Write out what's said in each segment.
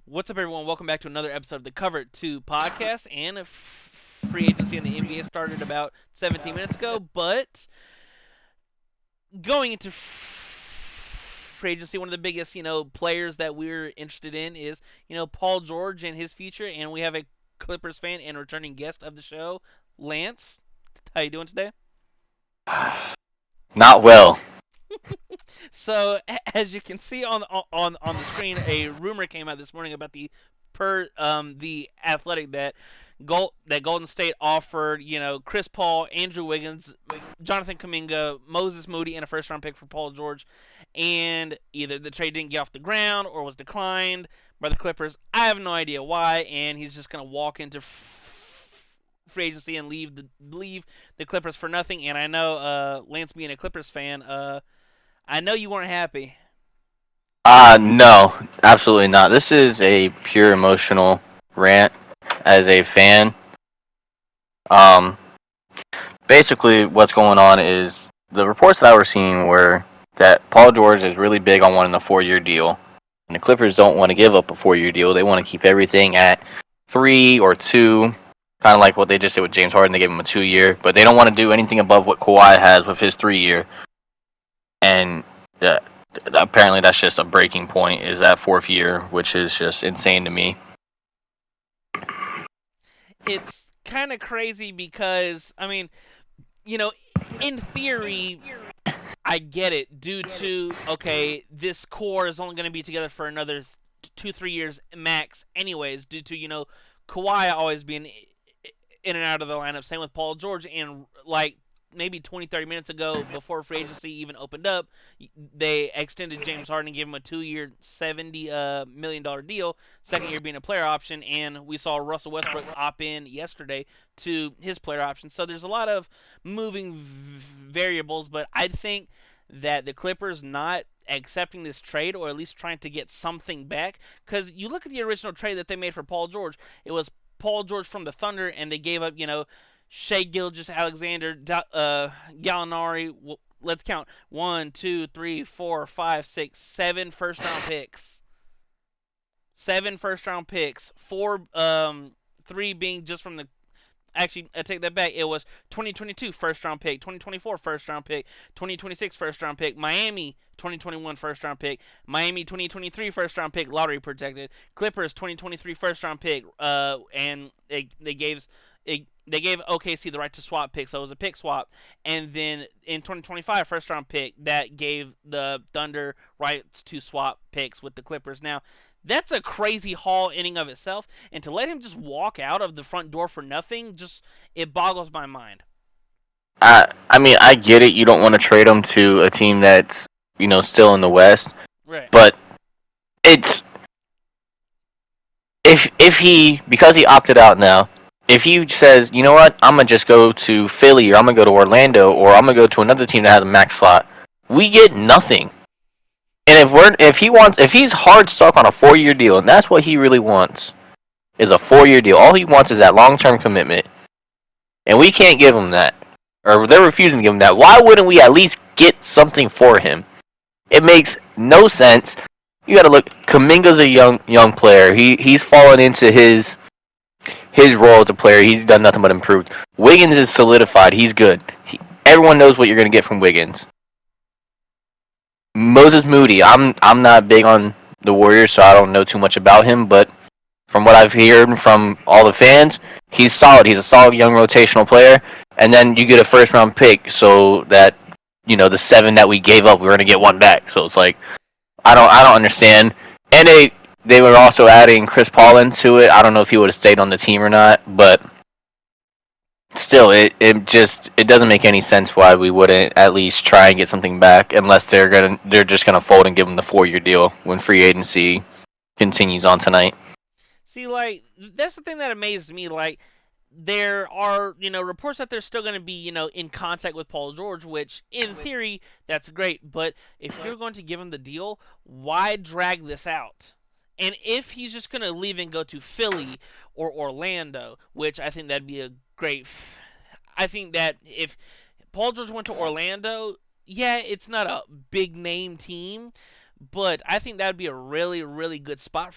What's up, everyone? Welcome back to another episode of the Cover 2 podcast. And free agency in the NBA started about 17 minutes ago, but going into free agency, one of the biggest, players that we're interested in is, Paul George and his future. And we have a Clippers fan and returning guest of the show, Lance. How you doing today? Not well. So, as you can see on the screen, a rumor came out this morning about the Athletic that Golden State offered, Chris Paul, Andrew Wiggins, Jonathan Kuminga, Moses Moody, and a first round pick for Paul George, and either the trade didn't get off the ground or was declined by the Clippers. I have no idea why, and he's just gonna walk into free agency and leave the Clippers for nothing. And I know, Lance being a Clippers fan, I know you weren't happy. No, absolutely not. This is a pure emotional rant as a fan. Um, Basically, what's going on is the reports that I was seeing were that Paul George is really big on wanting a 4-year deal, and the Clippers don't want to give up a 4-year deal. They want to keep everything at 3 or 2, kind of like what they just did with James Harden. They gave him a 2-year, but they don't want to do anything above what Kawhi has with his 3-year. And uh, apparently that's just a breaking point, is that 4th year, which is just insane to me. It's kind of crazy because, I mean, you know, in theory, I get it due to, okay, this core is only going to be together for another 2, 3 years max, anyways, due to, Kawhi always being in and out of the lineup. Same with Paul George. And like maybe 20, 30 minutes ago, before free agency even opened up, they extended James Harden and gave him a 2-year, $70 million deal, second year being a player option. And we saw Russell Westbrook opt in yesterday to his player option. So there's a lot of moving variables, but I think that the Clippers not accepting this trade, or at least trying to get something back, because you look at the original trade that they made for Paul George, it was Paul George from the Thunder, and they gave up, Shea Gilgis Alexander, Gallinari. Let's count: 1, 2, 3, 4, 5, 6, 7 first round picks. 7 first round picks. Four, three being just from the. Actually, I take that back. It was 2022 first round pick, 2024 first round pick, 2026 first round pick, Miami 2021 first round pick, Miami 2023 first round pick, lottery protected, Clippers 2023 first round pick, and they gave OKC the right to swap picks, so it was a pick swap. And then in 2025 first round pick that gave the Thunder rights to swap picks with the Clippers. Now, that's a crazy haul inning of itself, and to let him just walk out of the front door for nothing, just it boggles my mind. I mean, I get it. You don't want to trade him to a team that's still in the West, Right. but it's if he, because he opted out now. If he says, you know what, I'm gonna just go to Philly, or I'm gonna go to Orlando, or I'm gonna go to another team that has a max slot, we get nothing. And if he's hard stuck on a 4-year deal, and that's what he really wants, is a 4-year deal. All he wants is that long-term commitment, and we can't give him that, or they're refusing to give him that. Why wouldn't we at least get something for him? It makes no sense. You got to look. Kaminga's a young player. He's fallen into his role as a player. He's done nothing but improved. Wiggins is solidified. He's good. Everyone knows what you're going to get from Wiggins. Moses Moody. I'm not big on the Warriors, so I don't know too much about him. But from what I've heard from all the fans, he's solid. He's a solid young rotational player. And then you get a first round pick, so that the 7 that we gave up, we're going to get 1 back. So it's like I don't understand. And they were also adding Chris Paul into it. I don't know if he would have stayed on the team or not, but still, it doesn't make any sense why we wouldn't at least try and get something back, unless they're just gonna fold and give him the 4-year deal when free agency continues on tonight. See, like, that's the thing that amazed me. Like, there are, reports that they're still going to be, in contact with Paul George, which in theory, that's great. But if you're going to give him the deal, why drag this out? And if he's just going to leave and go to Philly or Orlando, which I think that'd be a great. I think that if Paul George went to Orlando, yeah, it's not a big name team, but I think that would be a really, really good spot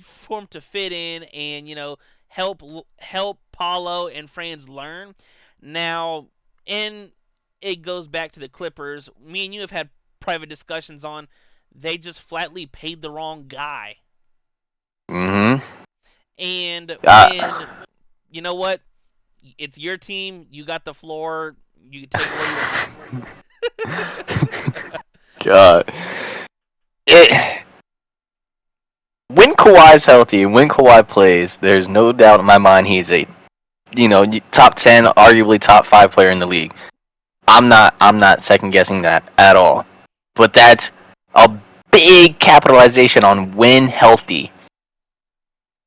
for him to fit in and help Paulo and Franz learn. Now, and it goes back to the Clippers. Me and you have had private discussions on they just flatly paid the wrong guy. Mm-hmm. And Uh, when you know what, it's your team, you got the floor, you can take it where you want. God. It, when Kawhi's healthy and when Kawhi plays, there's no doubt in my mind he's a top 10, arguably top 5 player in the league. I'm not second guessing that at all. But that's a big capitalization on when healthy.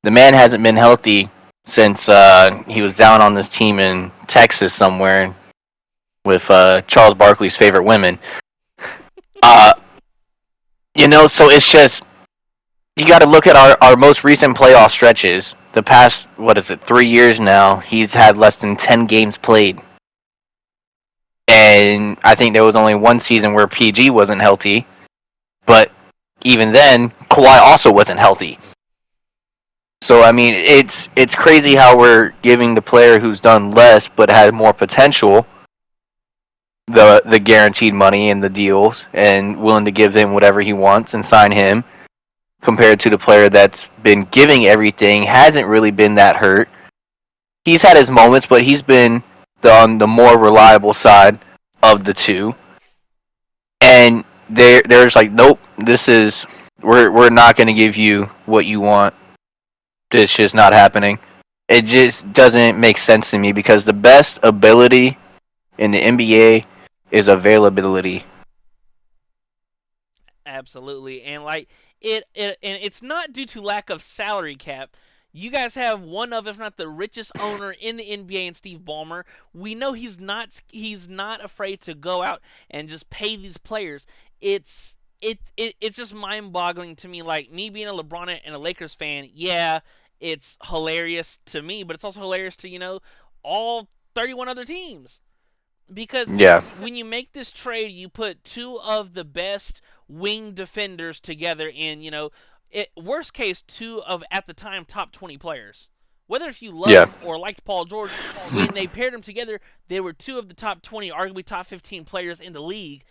The man hasn't been healthy since he was down on this team in Texas somewhere with Charles Barkley's favorite women. Uh, so it's just you got to look at our most recent playoff stretches. The past, what is it, 3 years now, he's had less than 10 games played. And I think there was only one season where PG wasn't healthy. But even then, Kawhi also wasn't healthy. So I mean, it's crazy how we're giving the player who's done less but had more potential the guaranteed money and the deals and willing to give him whatever he wants and sign him compared to the player that's been giving everything, hasn't really been that hurt. He's had his moments, but he's been on the more reliable side of the two. And they're just like, nope, this is we're not going to give you what you want. It's just not happening. It just doesn't make sense to me because the best ability in the NBA is availability. Absolutely, and like and it's not due to lack of salary cap. You guys have one of, if not the richest owner in the NBA, in Steve Ballmer. We know he's not afraid to go out and just pay these players. It's just mind-boggling to me. Like me being a LeBron and a Lakers fan, yeah, it's hilarious to me, but it's also hilarious to all 31 other teams because Yeah, when you make this trade, you put two of the best wing defenders together in, worst case, two of at the time top 20 players. Whether if you yeah, love or liked Paul George, when they paired them together, they were two of the top 20, arguably top 15 players in the league.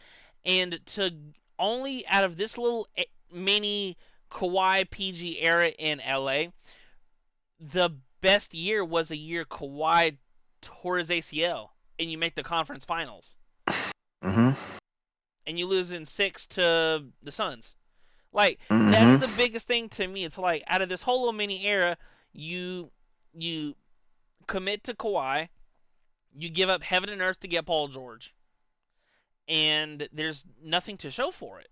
And to only out of this little mini Kawhi PG era in LA, the best year was a year Kawhi tore his ACL and you make the conference finals mhm, and you lose in six to the Suns. Like that's mhm, the biggest thing to me. It's like out of this whole little mini era, you you commit to Kawhi, you give up heaven and earth to get Paul George, and there's nothing to show for it.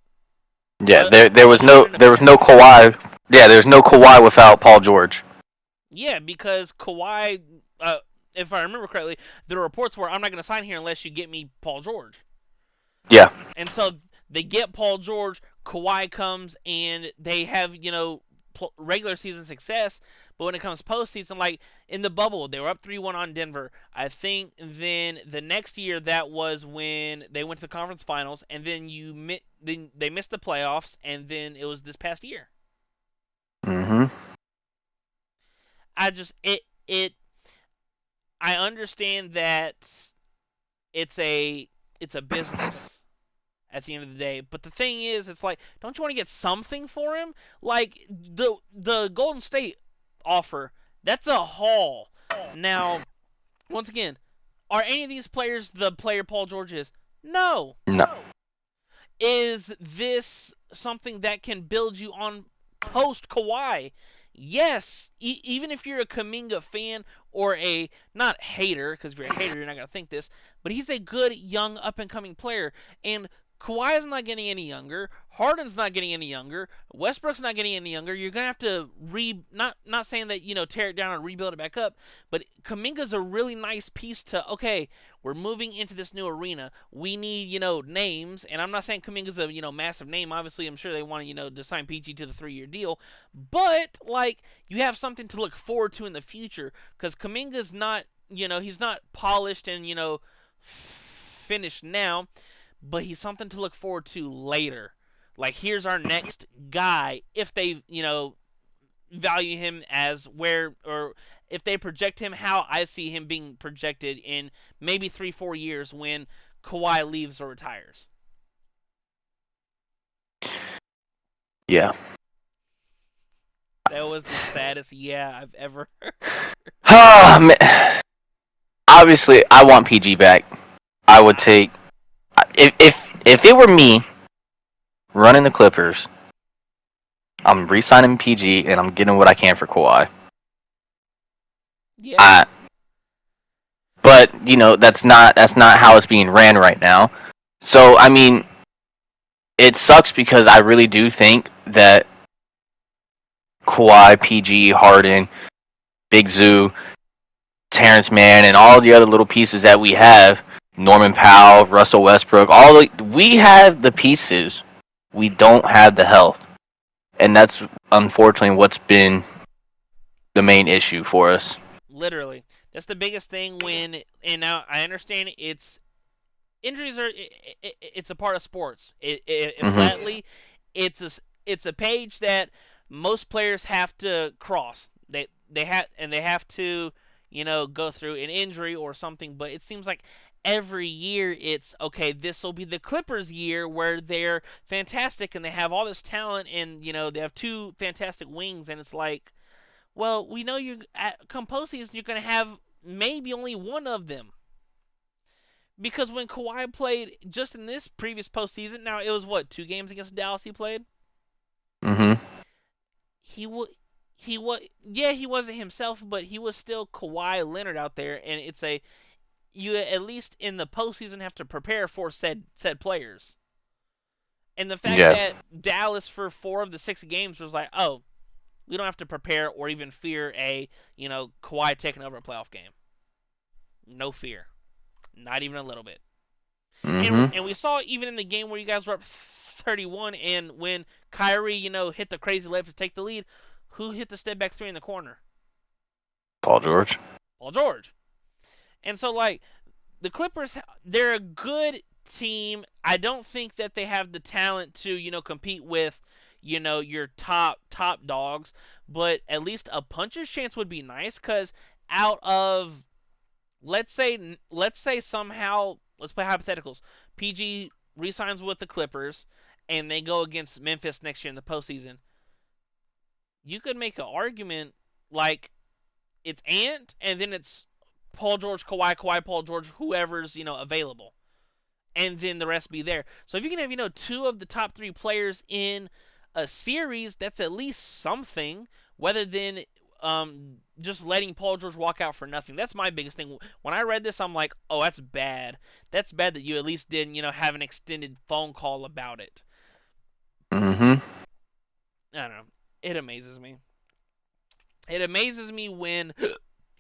yeah. There was Other no than the there was fact, no Kawhi. Yeah, there's no Kawhi without Paul George. yeah, because Kawhi, if I remember correctly, the reports were I'm not going to sign here unless you get me Paul George. Yeah, And so they get Paul George, Kawhi comes, and they have, regular season success. But when it comes postseason, like in the bubble, they were up 3-1 on Denver. I think then the next year that was when they went to the conference finals, and then they missed the playoffs, and then it was this past year. mhm, I just it I understand that it's a it's a business at the end of the day. But the thing is, it's like, don't you want to get something for him? Like the Golden State offer, that's a haul. Now, once again, are any of these players the player Paul George is? No. no, Is this something that can build you on post Kawhi? Yes. Even if you're a Kaminga fan or a not hater, because if you're a hater, you're not gonna think this, but he's a good young up and coming player, and Kawhi's not getting any younger. Harden's not getting any younger. Westbrook's not getting any younger. You're gonna have to not saying that tear it down and rebuild it back up, but Kaminga's a really nice piece to okay. We're moving into this new arena. We need, names, and I'm not saying Kuminga's a, massive name. Obviously, I'm sure they want to, to sign PG to the 3-year deal, but like you have something to look forward to in the future because Kuminga's not, he's not polished and finished now, but he's something to look forward to later. Like here's our next guy if they, value him as where, or if they project him how I see him being projected in maybe 3-4 years when Kawhi leaves or retires. Yeah. That was the saddest yeah I've ever heard. Obviously, I want PG back. I would take if it were me running the Clippers, I'm re-signing PG and I'm getting what I can for Kawhi. Yeah, I, but that's not how it's being ran right now. So I mean, it sucks because I really do think that Kawhi, PG, Harden, Big Zoo, Terrence Mann, and all the other little pieces that we have, Norman Powell, Russell Westbrook, we have the pieces. We don't have the health, and that's unfortunately what's been the main issue for us. literally. That's the biggest thing when, and now I understand it's injuries are it's a part of sports. Mhm. Flatly, it's a page that most players have to cross. They have to go through an injury or something. But it seems like every year it's okay. This will be the Clippers' year where they're fantastic and they have all this talent and they have two fantastic wings and it's like, well, we know you at come postseason you're gonna have maybe only one of them. Because when Kawhi played just in this previous postseason, now it was what 2 games against Dallas he played. Mhm. He would, yeah, he wasn't himself, but he was still Kawhi Leonard out there, and it's a you at least in the postseason have to prepare for said players. And the fact Yeah. that Dallas for 4 of the 6 games was like, oh, we don't have to prepare or even fear a Kawhi taking over a playoff game. No fear, not even a little bit. And Mhm. and we saw even in the game where you guys were up 31, and when Kyrie, hit the crazy layup to take the lead, who hit the step back three in the corner? Paul George. Paul George. And so like the Clippers, they're a good team. I don't think that they have the talent to compete with your top dogs, but at least a puncher's chance would be nice because out of let's say somehow let's play hypotheticals. PG resigns with the Clippers, and they go against Memphis next year in the postseason. You could make an argument like it's Ant, and then it's Paul George, Kawhi, Paul George, whoever's available, and then the rest be there. So if you can have two of the top three players in a series, that's at least something. Whether than just letting Paul George walk out for nothing. That's my biggest thing. When I read this, I'm like, oh, that's bad. That's bad that you at least didn't have an extended phone call about it. Mhm. I don't know. It amazes me. It amazes me when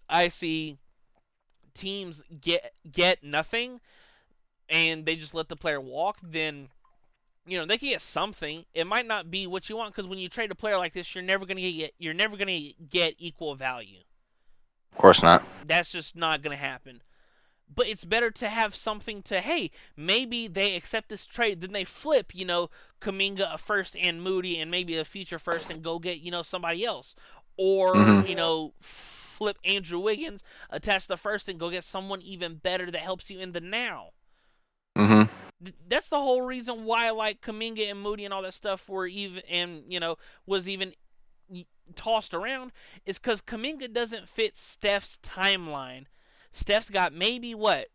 I see teams get nothing and they just let the player walk. Then they can get something. It might not be what you want because when you trade a player like this, you're never gonna get equal value. Of course not. That's just not gonna happen. But it's better to have something to, hey, maybe they accept this trade, then they flip, Kaminga a first and Moody and maybe a future first and go get, somebody else. Or, Mhm. flip Andrew Wiggins, attach the first and go get someone even better that helps you in the now. Mhm. That's the whole reason why like Kaminga and Moody and all that stuff were even and was even tossed around is because Kaminga doesn't fit Steph's timeline. Steph's got maybe what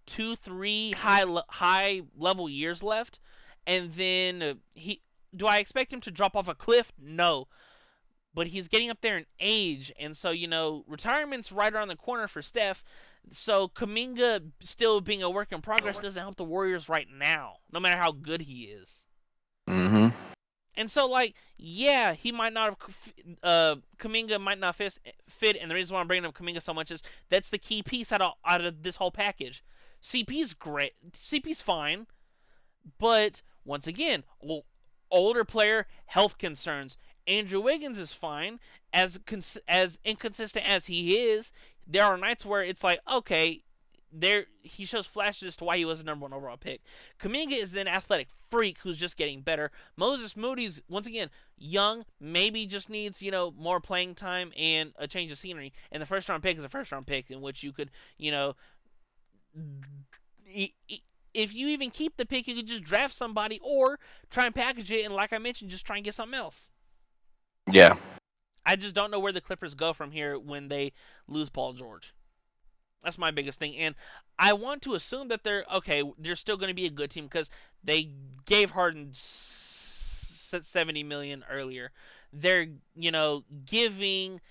2, 3 high level years left, and then he. Do I expect him to drop off a cliff? No, but he's getting up there in age, and so retirement's right around the corner for Steph. So Kaminga still being a work in progress doesn't help the Warriors right now, no matter how good he is. Mhm. And so, like, yeah, he might not have. Kaminga might not fit, and the reason why I'm bringing up Kaminga so much is that's the key piece out of this whole package. CP's great. CP's fine, but once again, older player, health concerns. Andrew Wiggins is fine, as inconsistent as he is. There are nights where it's like, okay, there he shows flashes as to why he was the number one overall pick. Kaminga is an athletic freak who's just getting better. Moses Moody's once again young, maybe just needs more playing time and a change of scenery. And the first round pick is a first round pick in which you could if you even keep the pick, you could just draft somebody or try and package it and like I mentioned, just try and get something else. Yeah. I just don't know where the Clippers go from here when they lose Paul George. That's my biggest thing, and I want to assume that they're okay. They're still going to be a good team because they gave Harden 70 million earlier. They're giving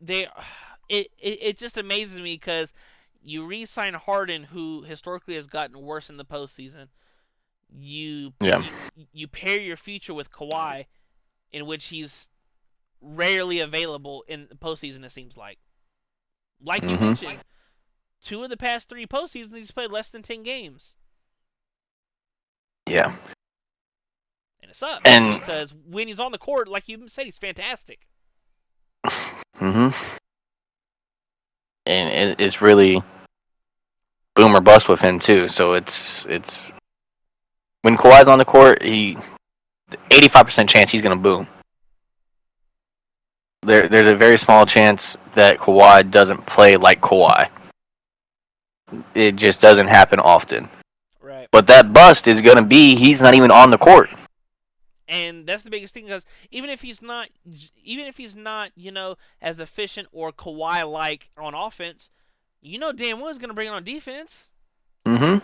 they. It just amazes me because you re-sign Harden, who historically has gotten worse in the postseason. You Yeah. you you pair your future with Kawhi, in which he's rarely available in the postseason. It seems like you Mhm. mentioned, two of the past three postseasons, he's played less than 10 games. Yeah. And it sucks And because when he's on the court, like you said, he's fantastic. mhm. And it's really boom or bust with him too. So it's when Kawhi's on the court, 85% chance he's gonna boom. There's a very small chance that Kawhi doesn't play like Kawhi. It just doesn't happen often. Right. But that bust is gonna be he's not even on the court. And that's the biggest thing because even if he's not, as efficient or Kawhi like on offense, damn well he's gonna bring it on defense. Mhm.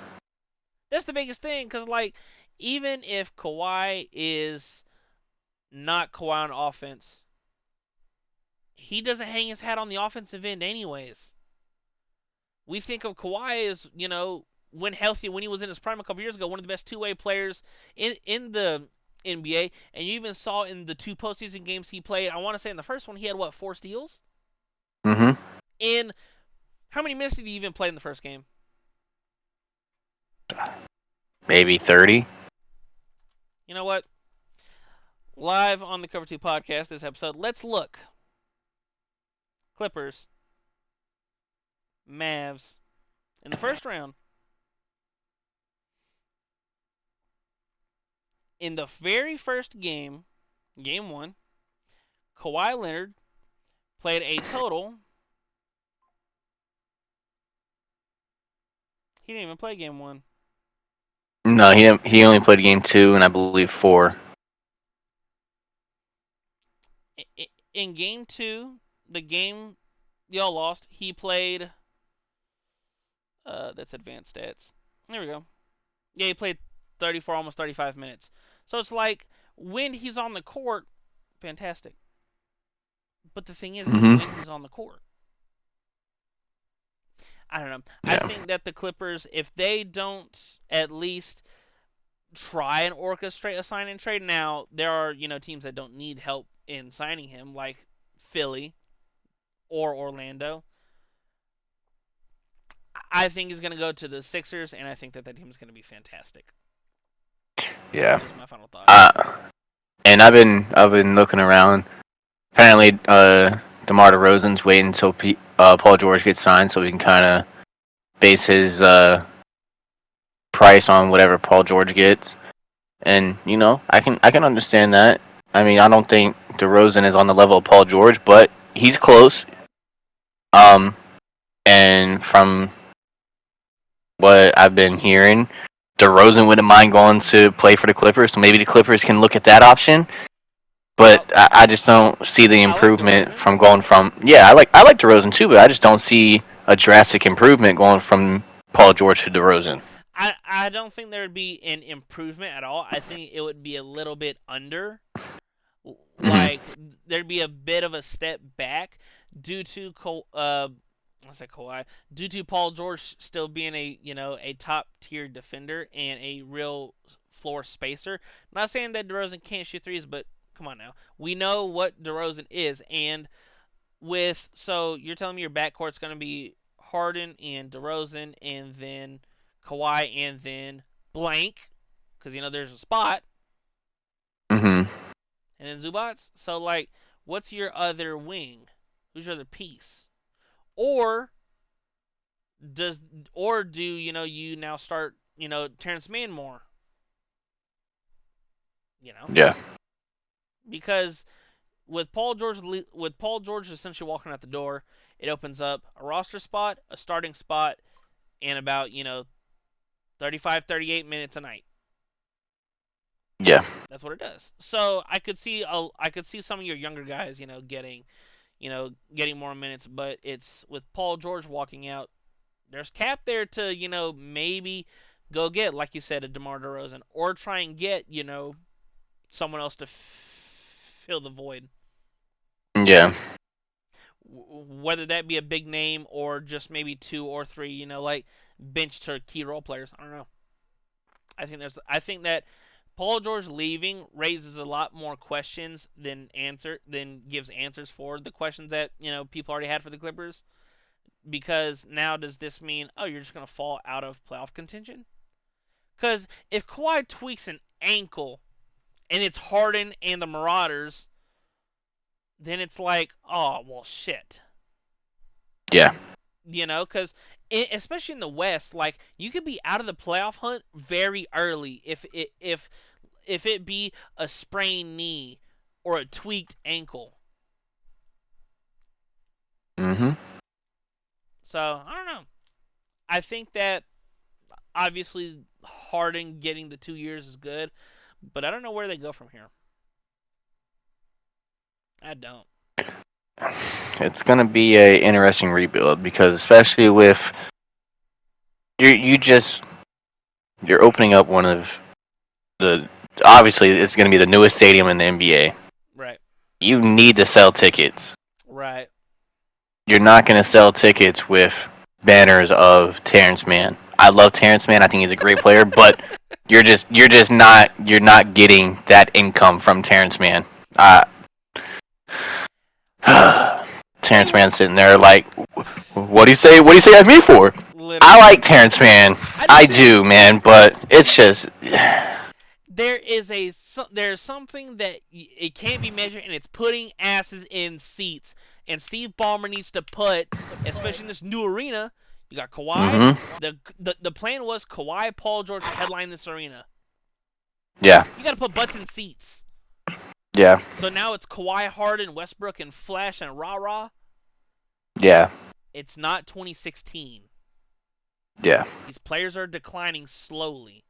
That's the biggest thing because even if Kawhi is not Kawhi on offense, he doesn't hang his hat on the offensive end anyways. We think of Kawhi as, when healthy, when he was in his prime a couple years ago, one of the best two-way players in the NBA. And you even saw in the two postseason games he played, I want to say in the first one, he had, what, 4 steals? Mhm. In how many minutes did he even play in the first game? Maybe 30. You know what? Live on the Cover 2 podcast, this episode, let's look. Clippers, Mavs, in the first round. In the very first game, game one, Kawhi Leonard played a total. He didn't even play game one. No, he didn't, he only played game 2 and I believe 4. In game two, the game y'all lost, he played. That's advanced stats. There we go. Yeah, he played 34, almost 35 minutes. So it's like when he's on the court, fantastic. But the thing is, it's Mhm. when he's on the court. I don't know. I Yeah. think that the Clippers, if they don't at least try and orchestrate a sign and trade, now there are teams that don't need help in signing him, like Philly or Orlando. I think he's going to go to the Sixers, and I think that team is going to be fantastic. Yeah. That's my final thought. Uh, and I've been looking around. Apparently, DeMar DeRozan's waiting until Paul George gets signed, so he can kind of base his price on whatever Paul George gets. And I can understand that. I mean, I don't think DeRozan is on the level of Paul George, but he's close. Um, and from what I've been hearing, DeRozan wouldn't mind going to play for the Clippers, so maybe the Clippers can look at that option. I, But I just don't see the I like improvement DeRozan. from going from I like DeRozan too, but I just don't see a drastic improvement going from Paul George to DeRozan. I don't think there would be an improvement at all. I think it would be a little bit under. Hmm. Like there'd be a bit of a step back due to I say Kawhi, due to Paul George still being a top tier defender and a real floor spacer. Not saying that DeRozan can't shoot threes, but come on now, we know what DeRozan is, and so you're telling me your backcourt's going to be Harden and DeRozan, and then Kawhi, and then blank, because there's a spot, Hmm. and then Zubats. So what's your other wing? Who's your other piece? Or does or do you now start Terrence Mann more, you know, Yeah. because with Paul George essentially walking out the door, it opens up a roster spot, a starting spot, and about 35, 38 minutes a night. Yeah. That's what it does. So I could see some of your younger guys, getting more minutes, but it's with Paul George walking out. There's cap there to maybe go get, like you said, a DeMar DeRozan, or try and get someone else to fill the void. Yeah. Whether that be a big name or just maybe two or three, like bench to key role players. I don't know. I think that Paul George leaving raises a lot more questions than gives answers for the questions that people already had for the Clippers. Because now does this mean, oh, you're just gonna fall out of playoff contention? Because if Kawhi tweaks an ankle and it's Harden and the Marauders, then it's like, oh well, shit. Yeah. Because especially in the West, like you could be out of the playoff hunt very early if it be a sprained knee or a tweaked ankle. Mhm. So I don't know. I think that obviously Harden getting the 2 years is good, but I don't know where they go from here. I don't. It's gonna be a interesting rebuild because especially with you're opening up one of the obviously it's gonna be the newest stadium in the NBA. Right. You need to sell tickets. Right. You're not gonna sell tickets with banners of Terrence Mann. I love Terrence Mann. I think he's a great player, but you're not getting that income from Terrence Mann. Uh, Terrence And Mann sitting there like, what do you say? What do you say at me for? I literally, like Terrence Mann. I do I too. do, man, but it's just There's something that it can't be measured, and it's putting asses in seats. And Steve Ballmer needs to put, especially in this new arena. You got Kawhi. mhm. The plan was Kawhi, Paul George headline this arena. Yeah. You got to put butts in seats. Yeah. So now it's Kawhi, Harden, Westbrook, and Flash and Rah Rah. Yeah. It's not 2016. Yeah. These players are declining slowly.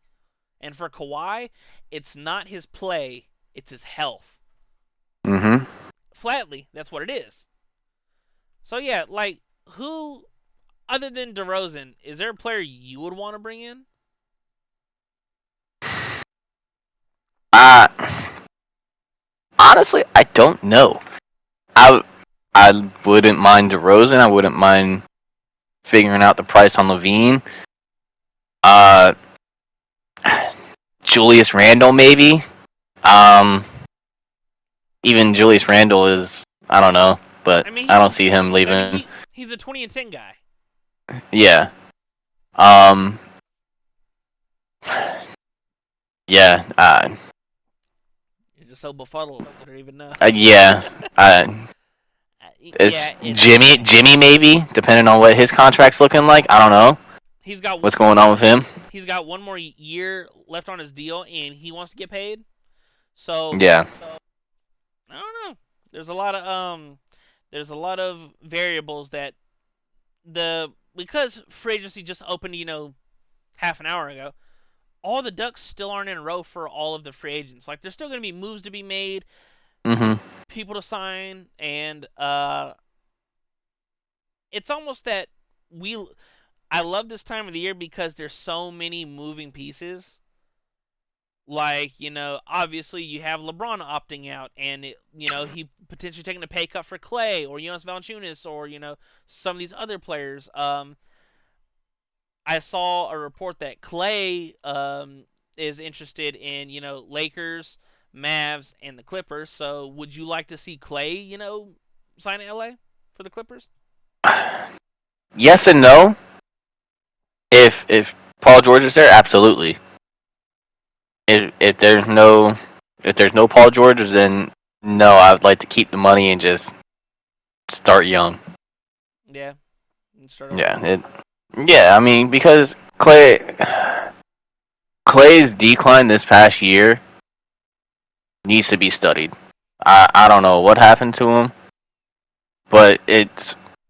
And for Kawhi, it's not his play, it's his health. Mhm. Flatly, that's what it is. So yeah, like who other than DeRozan, is there a player you would want to bring in? Uh honestly, I don't know. I I wouldn't mind DeRozan. I wouldn't mind figuring out the price on Levine. Uh, Julius Randle maybe. Um, even Julius Randle is I don't know, but I mean, I don't see him leaving. he's a 20 and 10 guy. Yeah. Um. Yeah. You're just so befuddled, you don't even know. Yeah. It's Yeah, it's Jimmy maybe, depending on what his contract's looking like. I don't know he's got what's going on with him. he's got one more year left on his deal, and he wants to get paid. So Yeah. I don't know. There's a lot of variables that because free agency just opened, half an hour ago. All the Ducks still aren't in a row for all of the free agents. Like there's still going to be moves to be made, Mhm. people to sign, and it's almost that we. I love this time of the year because there's so many moving pieces. Like obviously you have LeBron opting out, and he potentially taking a pay cut for Clay or Jonas Valanciunas or some of these other players. I saw a report that Clay is interested in Lakers, Mavs, and the Clippers. So would you like to see Clay sign in LA for the Clippers? Yes and no. If Paul George is there, absolutely. If there's no Paul George, then no. I would like to keep the money and just start young. Yeah, and start over. Yeah. Yeah, I mean because Clay's decline this past year needs to be studied. I don't know what happened to him, but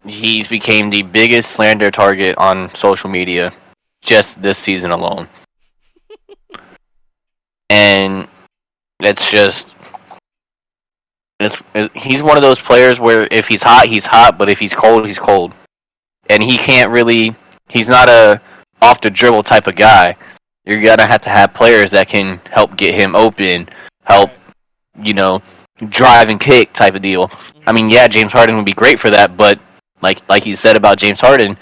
he's became the biggest slander target on social media just this season alone, and it's just he's one of those players where if he's hot, but if he's cold, and he can't really. He's not a off the dribble type of guy. You're gonna have to have players that can help get him open, help Right. you know, drive and kick type of deal. I Mhm. mean, yeah, James Harden would be great for that, but like you said about James Harden,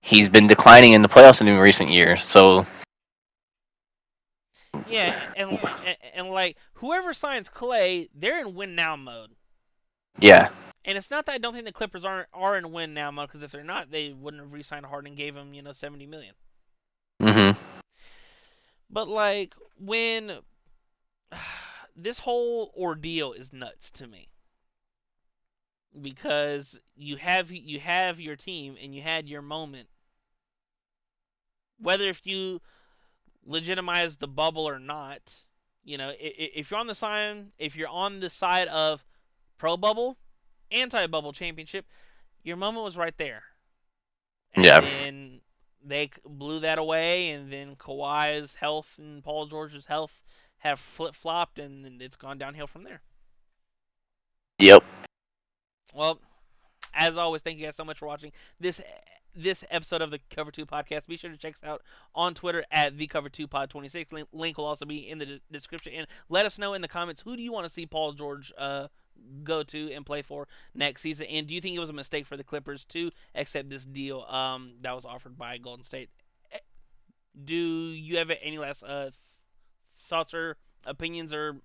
he's been declining in the playoffs in recent years. So Yeah, and like whoever signs Clay, they're in win now mode. yeah, And it's not that I don't think the Clippers are in win now mode, because if they're not, they wouldn't have re-signed Harden and gave him 70 million. hmm But like when this whole ordeal is nuts to me, because you have your team and you had your moment. Whether if you legitimize the bubble or not, if you're on the side of pro bubble, anti bubble championship, your moment was right there. And yeah, then they blew that away, and then Kawhi's health and Paul George's health have flip flopped, and it's gone downhill from there. yep, Well, as always, thank you guys so much for watching this episode of the Cover Two Podcast. Be sure to check us out on Twitter at the Cover Two Pod 26. Link will also be in the description. And let us know in the comments, who do you want to see Paul George go to and play for next season? And do you think it was a mistake for the Clippers to accept this deal that was offered by Golden State? Do you have any last thoughts or opinions or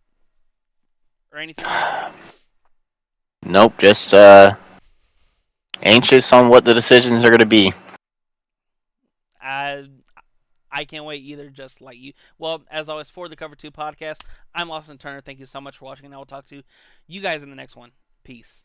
anything on this? nope. Just anxious on what the decisions are going to be. I I can't wait either, just like you. Well, as always, for the Cover 2 podcast, I'm Lawson Turner. Thank you so much for watching, and I will talk to you guys in the next one. Peace.